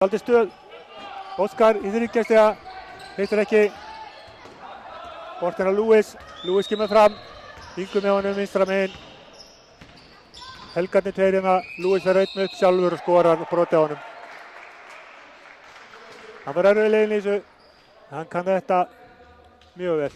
Dálítið stöð. Óskar í þriggjastiga. Hittir ekki. Boltinn á Lewis. Lewis kemur fram. Ingu með honum vinstra megin. Helgarnir tveir hérna. Lewis verður einn upp sjálfur og skorar og brotið á honum. Hann var erfið leiðin í þessu. Hann kann þetta mjög vel.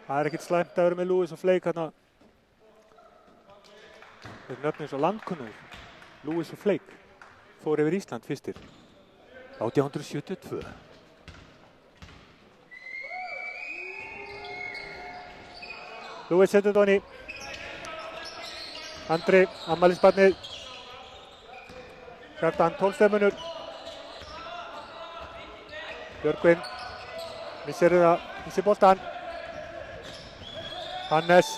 Það er ekkert slæmt að vera með Lewis og Flake hérna. Þeir nöfnir eins og landkunnur. Lewis og Flake fór yfir Ísland fyrstir 1872. Lewis setur þetta honni. Andri, afmælisbarnið. Kjartan 12 stömmunur. Björgvin missir boltan. Hannes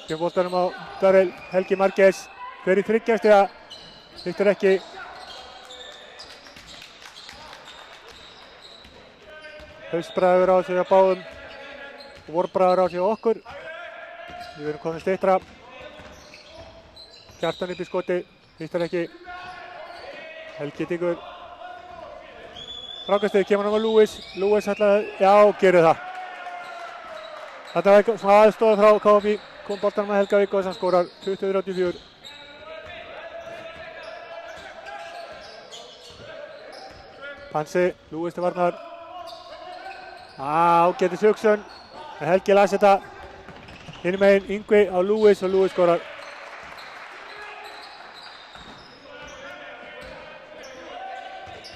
kemur boltanum á Darrell. Helgi Marquez fer í þriggjastiga. Hittir ekki. Hausbræður á sig á báðum. Vorbræður á sig á okkur. Við erum komin styttra. Kjartan upp í skoti. Hittir ekki. Helgi tekur frákastið. Kemur hann á Lewis. Lewis ætlaði, já, gerir það. Þetta var svona aðstoð frá KFÍ. Kom boltanum að Helga Viggós, hann skorar 20-34. Pansi, Lewis til varnar. Ágætis hugsun. Helgi las þetta. Hinum megin Yngvi á Lewis og Lewis skorar.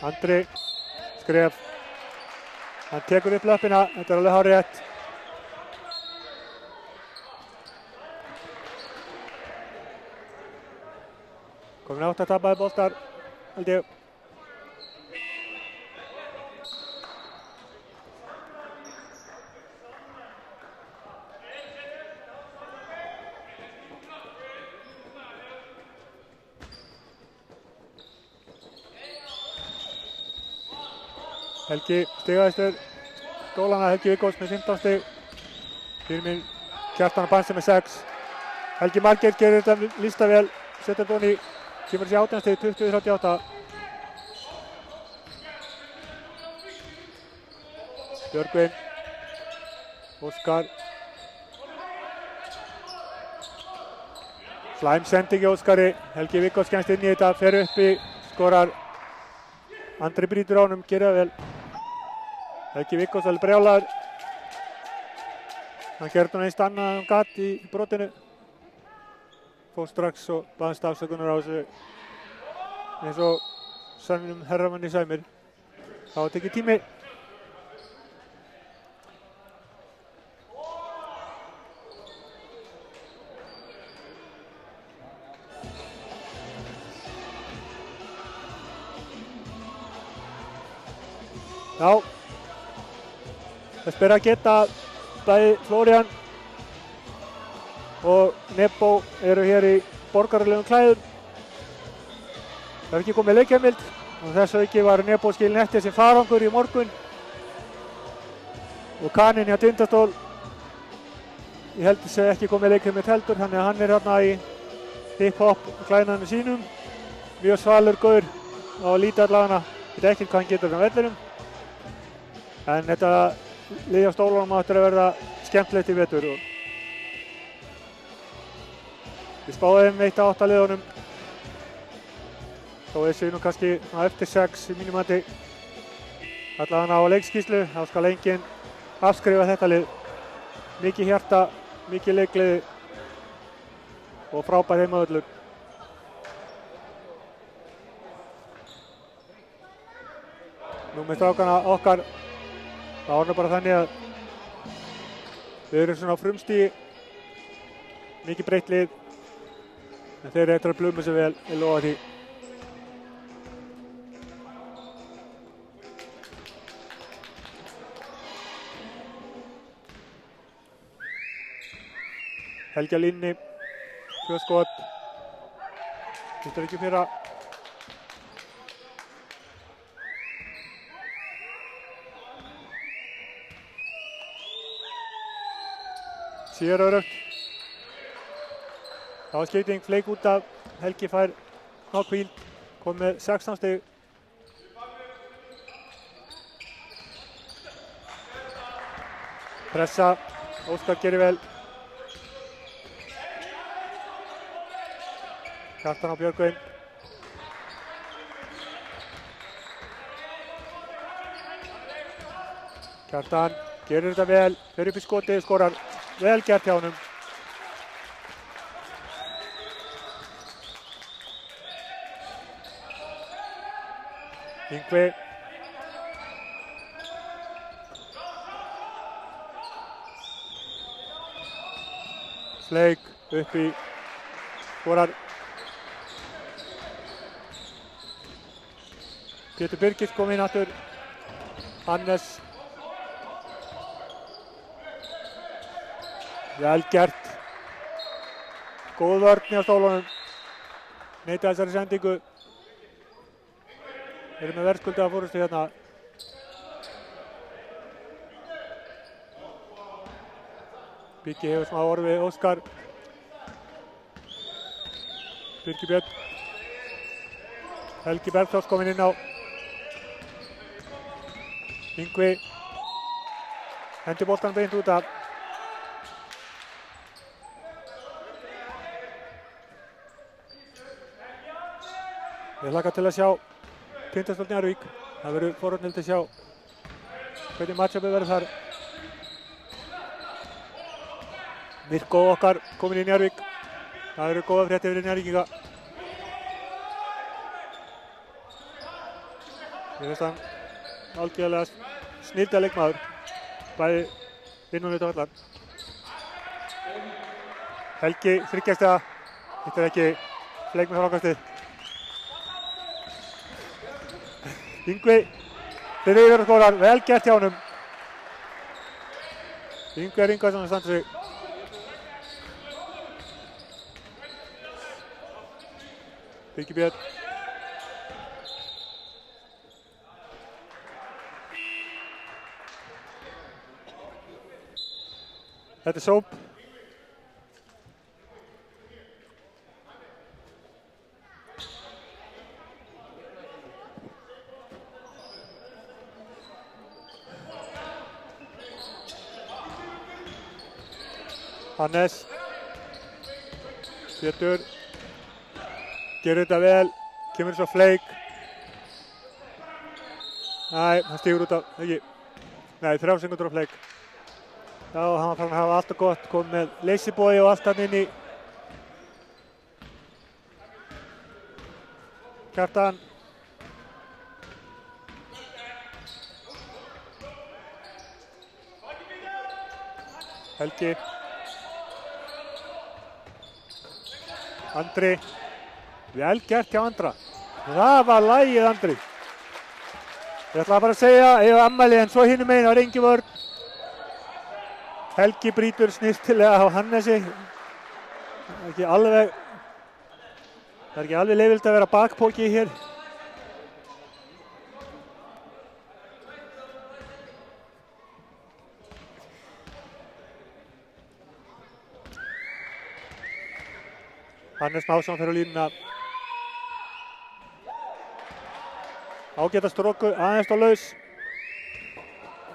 Andri, skref. Hann tekur upp löppina, þetta er alveg hárrétt. Komin átt að tapaði boltar, held ég. Helgi stigaðistur skólana, Helgi Viggós með 15 stig. Fyrir minn Kjartan og Bansi með 6. Helgi Margeir gerir þetta listavél, setur þetta honni. Kemur þessi 18 stig, 20-38. Björgvin. Óskar. Slæm sending í Óskari. Helgi Viggós kemst inn í þetta, fer uppi, skorar. Andri brýtur á honum, gerir það vel. Helgi Viggós alveg brjálaður. Hann gerði hann einst annað gat í brotinu. Fór strax og baðast afsökunar á þessu eins og sannum herramanni sæmir. Það var tekið tími. Já, þess ber að geta bæði Florian og Nebo eru hér í borgaralegum klæðum. Það er ekki komið leikheimild og þess að ekki var Nebo skilinn eftir sem farangur í morgun. Og Kaninn hjá Tindastól, ég held þess að ekki komið leikheimild heldur, þannig að hann er hérna í hip-hop klæðnum sínum. Mjög svalur gaur á lítið allavega, ég veit ekki hvað hann getur á vellinum. En þetta liði á stólunum áttur að verða skemmtilegt í vetur. Við spáðum 1-8 liðunum. Þó þessu nú kannski eftir 6 í mínum mati. Allavega á leikskýrslu, þá skal enginn afskrifa þetta lið. Mikið hjarta, mikið leikgleði og frábær heimavöllur. Nú með strákana okkar, það var nú bara þannig að við erum svona á frumstigi, mikið breytt lið. En þeir eru eftir að bluma sig vel, ég lofa því. Helgi á línni, 2 skot. Hittir ekki fyrra. Sér örugt. Það var skipting, Flake út af, Helgi fær smá hvíld, kom með 16 stig. Pressa, Óskar gerir vel. Kjartan á Björgvin. Kjartan gerir þetta vel, fer upp í skotið, skorar vel gert hjá honum. Yngvi. Flake upp í, skorar. Pétur Birgis kom inn aftur. Hannes. Vel gert. Góð vörn hjá stólunum. Neita þessari sendingu. Erum með verðskuldaða fórustu hérna. Biggi hefur smá orð við Óskar. Birgir Björn. Helgi Bergþórs kominn inn á. Yngvi. Hendur boltann beint út af. Ég hlakka til að sjá Tindastóll Njarðvík. Það verður forvitnilegt að sjá hvernig matchupið verður þar. Mirko okkar kominn í Njarðvík. Það eru góða fréttir fyrir Njarðvíkinga. Ég finnst hann algjörlega snilda leikmaður. Bæði inn og utan vallar. Helgi þryggjastega. Þetta er ekki Flake með frákastið. Yngvi fyrir yfir og skorar, vel gert hjá honum. Yngvi Ingvarsson að standa sig. Biggi Björn. Þetta er sóp. Hannes. Pétur. Gerir þetta vel. Kemur svo Flake. Nei, hann stígur út af, ekki. Nei, 3 sekundur á Flake. Já, hann var farin að hafa alltaf gott. Kom með lazy boy og allt hann inn í. Kjartan. Helgi. Andri. Vel gert hjá Andra. Það var lagið Andri. Ég ætla bara að segja, ég hef afmæli en svo hinum megin var engin vörn. Helgi brýtur snyrtilega á Hannesi. Það er ekki alveg leyfilegt að vera bakpoki hér. Hannes Másson fyrir á línuna. Ágæta stróku, aðeins á laus.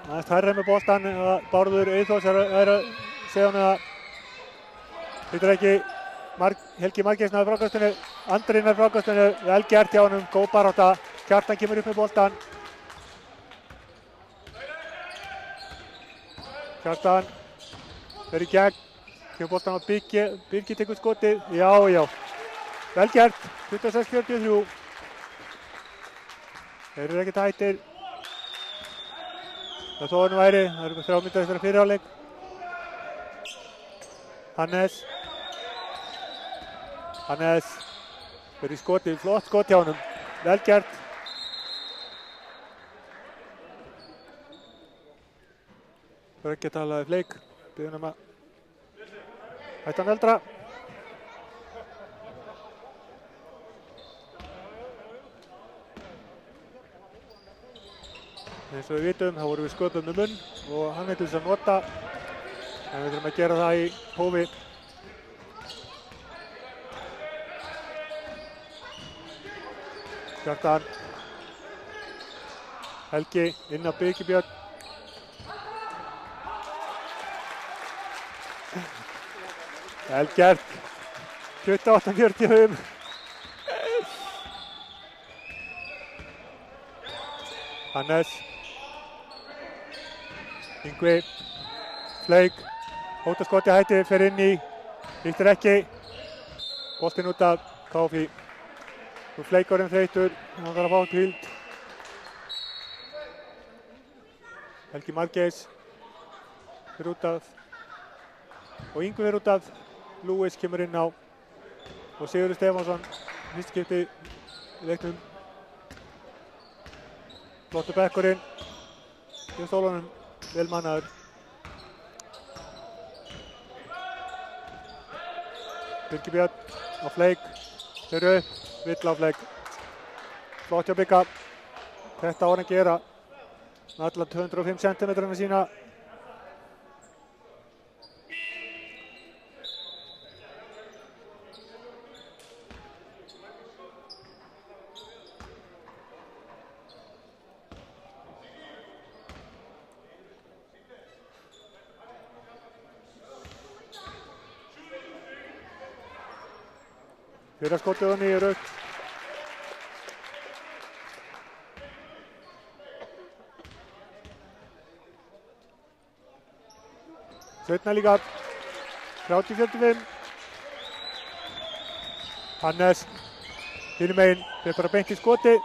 Aðeins hærra með boltan. Bárður Eyþórs er að segja hann að þetta er ekki Helgi Margeirsson að frákastinu. Andrinn að frákastinu. Vel gert hjá honum, góð barátta. Kjartan kemur upp með boltan. Kjartan fer í gegn. Kemur boltan á Birgir tekur skotið. Já. Vel gert. 26-43. Þeir eru ekkert hættir. Það þó hann væri. Það eru 3 mínútur eftir að fyrri hálfleik. Hannes. Fer í skotið. Flott skot hjá honum. Vel gert. Það er ekki að tala við Flake. Biðjum að hætta hann eldra. Eins og við vitum, þá vorum við sköpuð með munn og hann er til þess að nota. En við þurfum að gera það í hófi. Kjartan. Helgi inn á Birgi Björn. Vel gert. 28-45. Hannes. Yngvi. Fleik. Hótaskoti hætti, fer inn í. Hittir ekki. Boltinn út af KFÍ. Nú Fleikurinn þreyttur. Hann þarf að fá hvíld. Helgi Margeis. Fer út af. Og Yngvi fer út af. Lewis kemur inn á. Og Sigurður Stefánsson. Fyrst skipti í leiknum. Flottur bekkurinn. Í stólunum. Vel mannaður. Birgi Björn á Fleik. Fer upp. Vill á Fleik. Flott hjá Bigga. Þetta á hann að gera. Alla 205 cm sína. Fyrra skotið á nýju rautt. Sveitna líka. 30-45. Hannes. Hinum megin. Fer bara beint í skoti.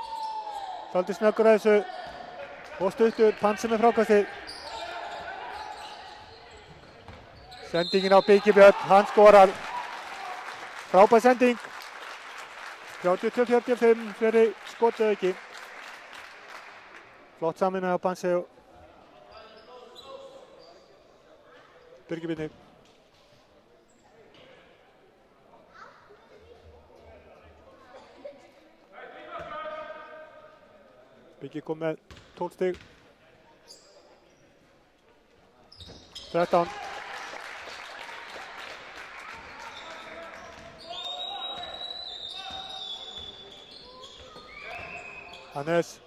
Svolítið snöggur að þessu. Og stuttur. Pansi með frákastið. Sendingin á Birgi Björn. Hann skorar. Frábær sending. 32-45 fyrir skotið ekki. Flott saminna á Pansi og Birgi Björn. Birgi kom með 12 stig. 13. Hannes.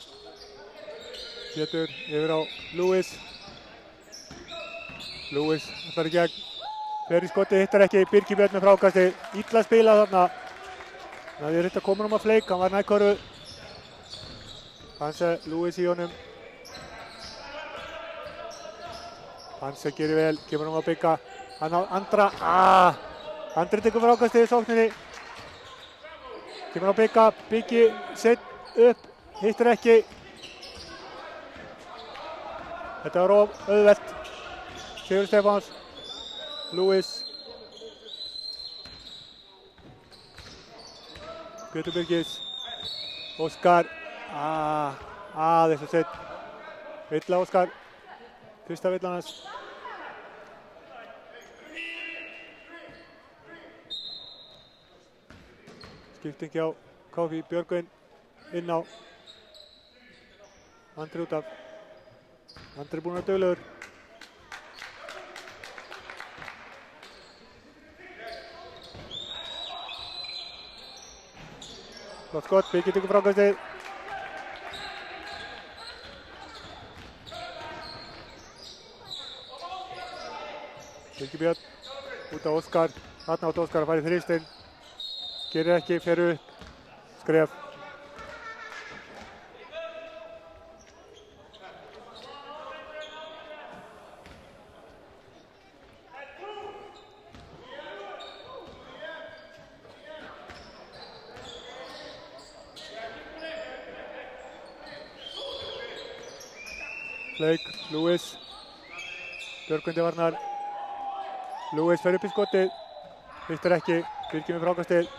Pétur yfir á Lewis. Lewis ætlar í gegn. Fer í skoti, hittar ekki. Birgi Björn með frákasti. Illa spilað þarna. Það er þetta komin að Fleik, hann var nærkoru. Hanse, Lewis í honum. Hanse gerir vel, kemur að Bigga. Hann á Andra. Andri tekur frákastið í sókninni. Kemur á Bigga. Biggi sett upp. Hittir ekki. Þetta var of auðvelt. Sigurður Stefáns. Lewis. Pétur Birgis. Óskar. Þessu sett. Villa Óskar. Fyrsta villan hans. Skipting hjá KFÍ. Björgvin inn á. Andri út af. Andri búinn að duglegur. Flott skott, Birgi tekur frákastið. Birgi Björn út af Óskar. Þarna átt Óskar að fara í þrýstinn. Gerir ekki, fer upp. Skref. Fleik, Lewis. Björgvindi varnar. Lewis fer upp í skotið. Hittir ekki. Birgi með frákastið.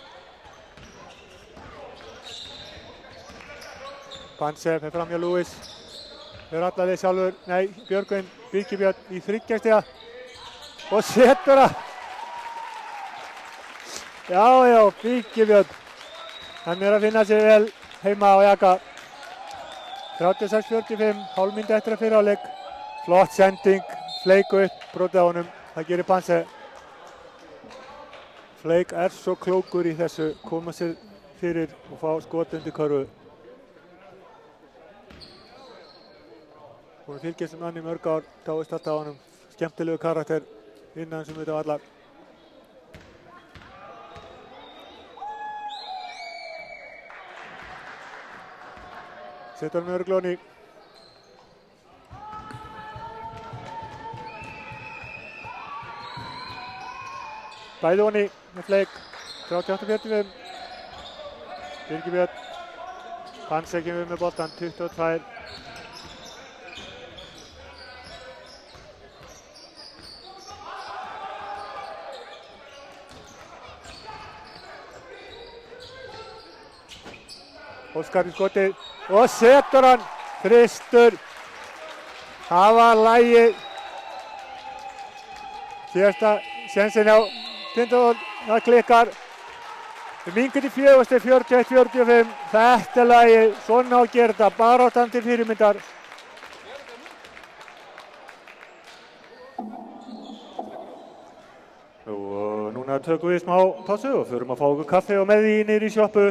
Panse fer fram hjá Lewis. Fer allaveg sjálfur. Nei, Björgvin. Birgi Björn í 30 stiga. Og setur það. Já, Birgi Björn. Hann er að finna sig vel heima á Jaka. 36-45, hálf mínúta eftir að fyrra hálfleik. Flott sending, Fleik upp, brotið á honum. Það gerir Panse. Fleik er svo klókur í þessu, koma sér fyrir og fá skot undir körfu. Búin að fylgjast með hann í mörg ár, dáist alltaf á honum. Skemmtilegu karakter innan sem þetta allar. Setur hann með örglóni. Bæði honni með fleik, 38-45. Birgir Björn, Hansson við með boltan, 22. Óskar í skotið og setur hann, Kristur. Það var lagið. Síðasta sénsinn á Tindastóll, það klikkar. Við minnum til 41-45. Þetta er lagið, svona á að gera þetta, baráttan til fyrirmyndar. Og núna tökum við smá pásu og förum að fá okkur kaffi og með því niður í sjoppu.